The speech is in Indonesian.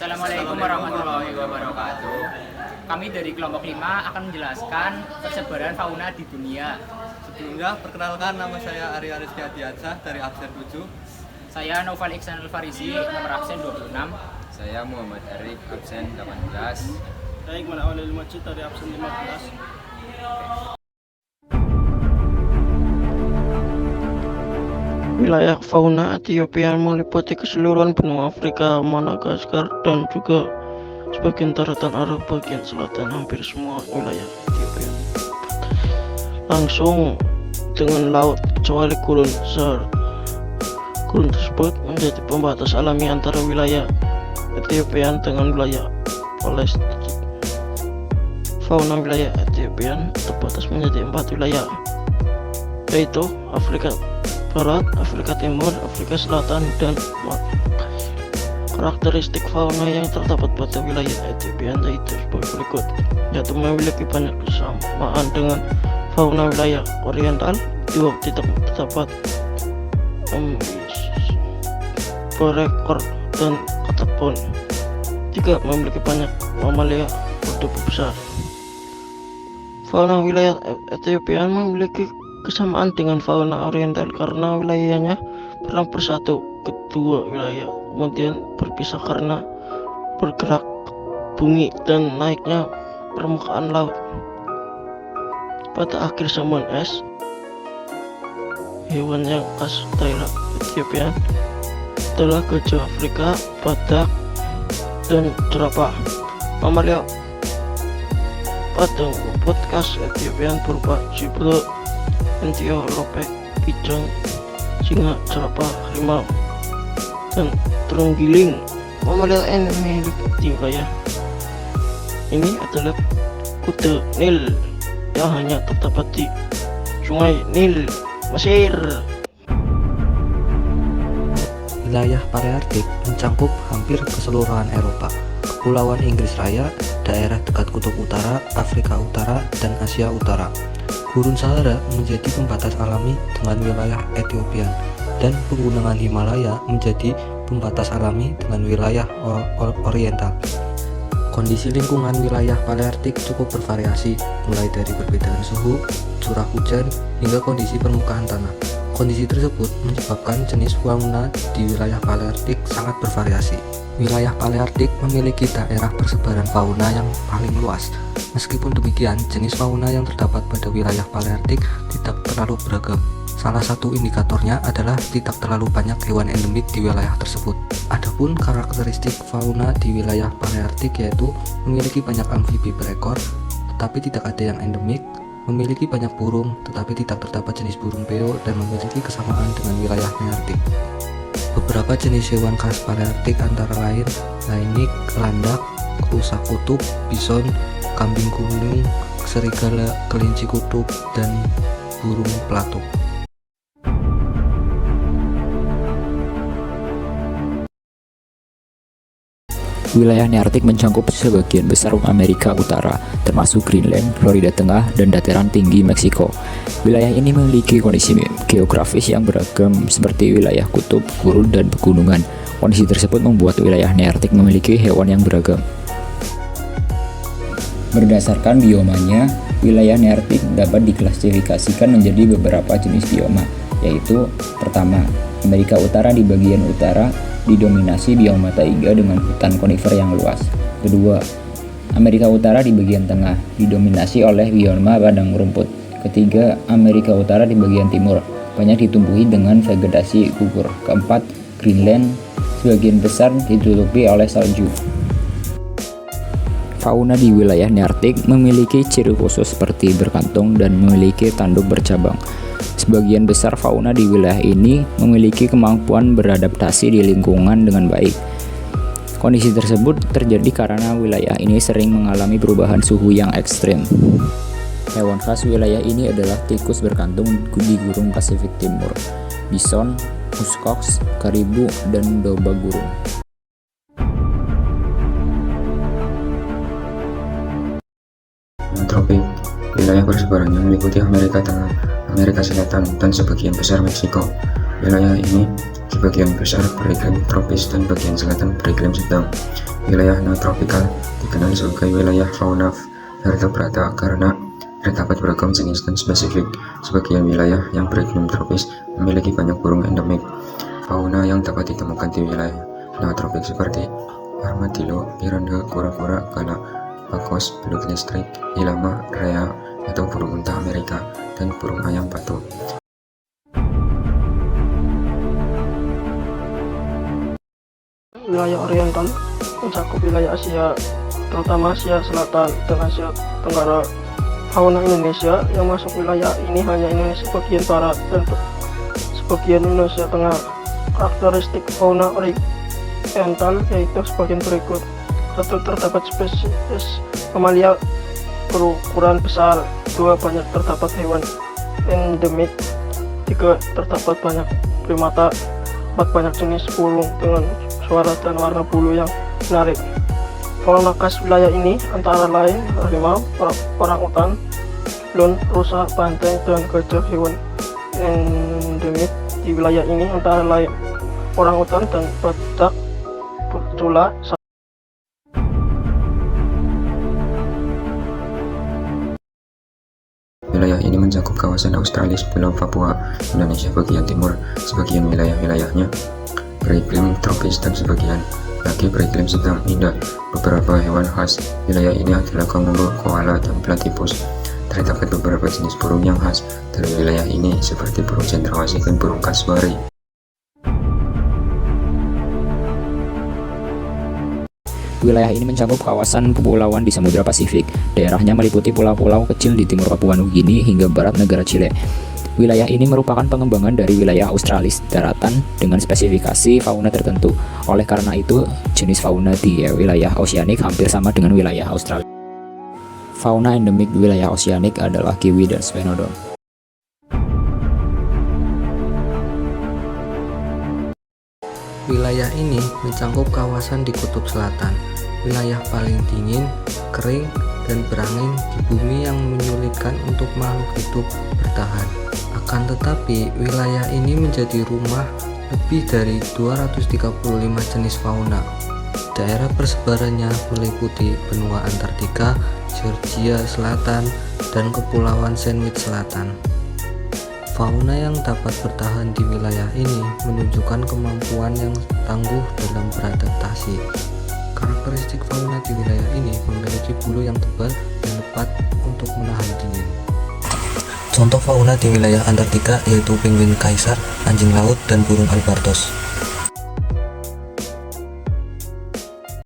Assalamualaikum warahmatullahi wabarakatuh. Kami dari kelompok 5 akan menjelaskan persebaran fauna di dunia. Sebelumnya, perkenalkan, nama saya Ari Ariski Adiansyah dari absen 7. Saya Noval Iksan Al-Farisi, nomor absen 26. Saya Muhammad Arif, absen 18. Saya Iqbal Awalil Majid dari absen 15. Wilayah fauna Ethiopia meliputi keseluruhan benua Afrika, Madagaskar, dan juga sebagian daratan Arab bagian selatan. Hampir semua wilayah Ethiopia langsung dengan laut, kecuali gurun Sahara. Gurun tersebut menjadi pembatas alami antara wilayah Ethiopia dengan wilayah Palestina. Fauna wilayah Ethiopia terbatas menjadi 4 wilayah, yaitu Afrika Barat, Afrika Timur, Afrika Selatan, dan karakteristik fauna yang terdapat pada wilayah Ethiopia yaitu sebagai berikut, yaitu memiliki banyak kesamaan dengan fauna wilayah oriental. Juga tidak terdapat berekor dan katakan. Juga memiliki banyak mamalia bertubuh besar. Fauna wilayah Ethiopia memiliki kesamaan dengan fauna oriental karena wilayahnya pernah bersatu. Kedua wilayah kemudian berpisah karena bergerak bumi dan naiknya permukaan laut. Pada akhir zaman es, hewan yang khas daerah Ethiopia adalah gajah Afrika, badak, dan jerapah. Mamalia pada podcast Ethiopia berupa zebra, antelope, kijang, singa, jerapah, harimau, dan terenggiling. Mamalia endemik di wilayah ini adalah kuda Nil yang hanya terdapat di Sungai Nil, Mesir. Wilayah Palearktik mencakup hampir keseluruhan Eropa, Kepulauan Inggris Raya, daerah dekat Kutub Utara, Afrika Utara, dan Asia Utara. Gurun Sahara menjadi pembatas alami dengan wilayah Ethiopia, dan pegunungan Himalaya menjadi pembatas alami dengan wilayah oriental. Kondisi lingkungan wilayah Palearktik cukup bervariasi, mulai dari perbedaan suhu, curah hujan, hingga kondisi permukaan tanah. Kondisi tersebut menyebabkan jenis fauna di wilayah Palearktik sangat bervariasi. Wilayah Palearktik memiliki daerah persebaran fauna yang paling luas. Meskipun demikian, jenis fauna yang terdapat pada wilayah Palearktik tidak terlalu beragam. Salah satu indikatornya adalah tidak terlalu banyak hewan endemik di wilayah tersebut. Adapun karakteristik fauna di wilayah Palearktik yaitu memiliki banyak amfibi berekor, tetapi tidak ada yang endemik, memiliki banyak burung, tetapi tidak terdapat jenis burung beo, dan memiliki kesamaan dengan wilayah Nearktik. Beberapa jenis hewan khas Palearktik antara lain lainik, landak, rusa kutub, bison, kambing gunung, serigala, kelinci kutub, dan burung pelatuk. Wilayah Nearktik mencakup sebagian besar Amerika Utara, termasuk Greenland, Florida Tengah, dan dataran tinggi Meksiko. Wilayah ini memiliki kondisi geografis yang beragam seperti wilayah kutub, gurun, dan pegunungan. Kondisi tersebut membuat wilayah Nearktik memiliki hewan yang beragam. Berdasarkan biomanya, wilayah Nearktik dapat diklasifikasikan menjadi beberapa jenis bioma, yaitu pertama, Amerika Utara di bagian utara didominasi bioma taiga dengan hutan konifer yang luas. Kedua, Amerika Utara di bagian tengah didominasi oleh bioma padang rumput. Ketiga, Amerika Utara di bagian timur banyak ditumbuhi dengan vegetasi gugur. Keempat, Greenland sebagian besar ditutupi oleh salju. Fauna di wilayah Nearktik memiliki ciri khusus seperti berkantung dan memiliki tanduk bercabang. Sebagian besar fauna di wilayah ini memiliki kemampuan beradaptasi di lingkungan dengan baik. Kondisi tersebut terjadi karena wilayah ini sering mengalami perubahan suhu yang ekstrim. Hewan khas wilayah ini adalah tikus berkantung di gurun Pasifik Timur, bison, muskox, karibu, dan domba gurun. Tropik, wilayah persebarannya meliputi Amerika Tengah, Amerika Selatan, dan sebagian besar Meksiko. Wilayah ini sebagian besar beriklim tropis dan bagian selatan beriklim sedang. Wilayah neotropikal dikenal sebagai wilayah fauna vertebrata karena terdapat beragam jenis dan spesifik. Sebagian wilayah yang beriklim tropis memiliki banyak burung endemik. Fauna yang dapat ditemukan di wilayah neotropik seperti armadillo, piranha, kura-kura, galapagos, belut listrik, ilama, rea atau burung unta Amerika, dan burung ayam batu. Wilayah oriental mencakup wilayah Asia, terutama Asia Selatan dan Asia Tenggara. Fauna Indonesia yang masuk wilayah ini hanya Indonesia bagian barat dan sebagian Indonesia tengah. Karakteristik fauna oriental yaitu sebagian berikut. 1. Terdapat spesies mamalia berukuran besar. 2. Banyak terdapat hewan endemik. 3. Terdapat banyak primata. 4. Banyak jenis burung dengan suara dan warna bulu yang menarik. Fauna khas wilayah ini antara lain harimau, orangutan, lun, rusa, banteng, dan gajah. Hewan endemik di wilayah ini antara lain orangutan dan badak betulan. Wilayah ini mencakup kawasan Australia, Pulau Papua, Indonesia bagian timur, sebagian wilayah-wilayahnya beriklim tropis dan sebagian lagi beriklim sedang indah. Beberapa hewan khas wilayah ini adalah kanguru, koala, dan platypus. Terdapat beberapa jenis burung yang khas dari wilayah ini seperti burung cendrawasih dan burung kasuari. Wilayah ini mencakup kawasan kepulauan di Samudra Pasifik. Daerahnya meliputi pulau-pulau kecil di timur Papua Nugini hingga barat negara Chile. Wilayah ini merupakan pengembangan dari wilayah Australis daratan dengan spesifikasi fauna tertentu. Oleh karena itu, jenis fauna di wilayah oceanik hampir sama dengan wilayah Australia. Fauna endemik di wilayah oceanik adalah kiwi dan sphenodon. Wilayah ini mencakup kawasan di Kutub Selatan, wilayah paling dingin, kering, dan berangin di bumi yang menyulitkan untuk makhluk hidup bertahan. Akan tetapi, wilayah ini menjadi rumah lebih dari 235 jenis fauna. Daerah persebarannya meliputi benua Antartika, Georgia Selatan, dan Kepulauan Sandwich Selatan. Fauna yang dapat bertahan di wilayah ini menunjukkan kemampuan yang tangguh dalam beradaptasi. Karakteristik fauna di wilayah ini memiliki bulu yang tebal dan lebat untuk menahan dingin. Contoh fauna di wilayah Antartika yaitu penguin kaisar, anjing laut, dan burung albatros.